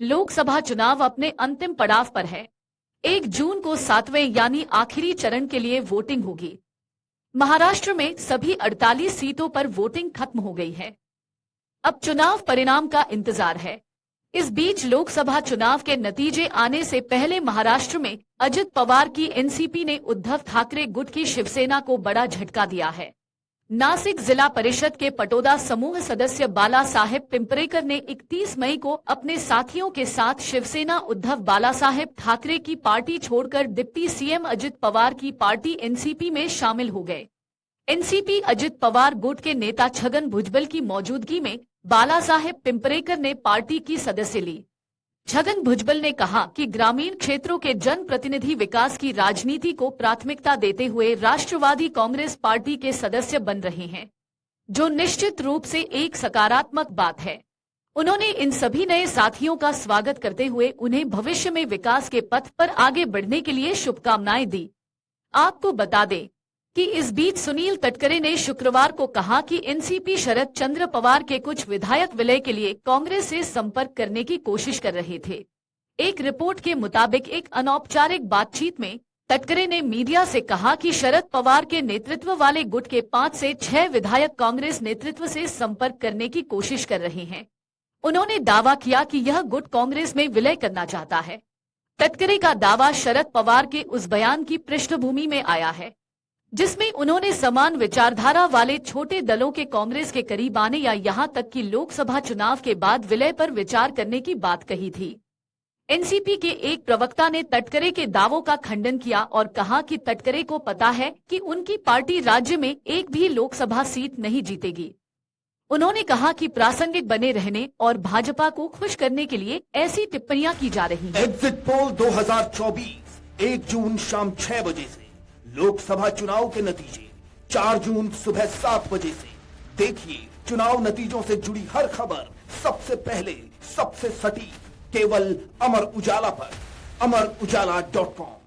लोकसभा चुनाव अपने अंतिम पड़ाव पर है। 1 जून को 7वें यानी आखिरी चरण के लिए वोटिंग होगी। महाराष्ट्र में सभी 48 सीटों पर वोटिंग खत्म हो गई है। अब चुनाव परिणाम का इंतजार है। इस बीच लोकसभा चुनाव के नतीजे आने से पहले महाराष्ट्र में अजित पवार की एनसीपी ने उद्धव ठाकरे गुट की शिवसेना को बड़ा झटका दिया है। नासिक जिला परिषद के पटोदा समूह सदस्य बाला साहेब पिंपरेकर ने 31 मई को अपने साथियों के साथ शिवसेना उद्धव बाला साहेब ठाकरे की पार्टी छोड़कर डिप्टी सीएम अजित पवार की पार्टी एनसीपी में शामिल हो गए। एनसीपी अजित पवार गुट के नेता छगन भुजबल की मौजूदगी में बाला साहेब पिंपरेकर ने पार्टी की सदस्य ली। छगन भुजबल ने कहा कि ग्रामीण क्षेत्रों के जनप्रतिनिधि विकास की राजनीति को प्राथमिकता देते हुए राष्ट्रवादी कांग्रेस पार्टी के सदस्य बन रहे हैं, जो निश्चित रूप से एक सकारात्मक बात है। उन्होंने इन सभी नए साथियों का स्वागत करते हुए उन्हें भविष्य में विकास के पथ पर आगे बढ़ने के लिए शुभकामनाएं दी। आपको बता दें कि इस बीच सुनील तटकरे ने शुक्रवार को कहा कि एनसीपी शरद चंद्र पवार के कुछ विधायक विलय के लिए कांग्रेस से संपर्क करने की कोशिश कर रहे थे। एक रिपोर्ट के मुताबिक एक अनौपचारिक बातचीत में तटकरे ने मीडिया से कहा कि शरद पवार के नेतृत्व वाले गुट के 5 से 6 विधायक कांग्रेस नेतृत्व से संपर्क करने की कोशिश कर रहे हैं। उन्होंने दावा किया कि यह गुट कांग्रेस में विलय करना चाहता है। तटकरे का दावा शरद पवार के उस बयान की पृष्ठभूमि में आया है जिसमें उन्होंने समान विचारधारा वाले छोटे दलों के कांग्रेस के करीब आने या यहां तक कि लोकसभा चुनाव के बाद विलय पर विचार करने की बात कही थी। एनसीपी के एक प्रवक्ता ने तटकरे के दावों का खंडन किया और कहा कि तटकरे को पता है कि उनकी पार्टी राज्य में एक भी लोकसभा सीट नहीं जीतेगी। उन्होंने कहा कि प्रासंगिक बने रहने और भाजपा को खुश करने के लिए ऐसी टिप्पणियां की जा रही हैं। एग्जिट पोल 2024 1 जून शाम 6 बजे से, लोकसभा चुनाव के नतीजे 4 जून सुबह 7 बजे से। देखिए चुनाव नतीजों से जुड़ी हर खबर सबसे पहले, सबसे सटीक, केवल अमर उजाला पर, amarujala.com।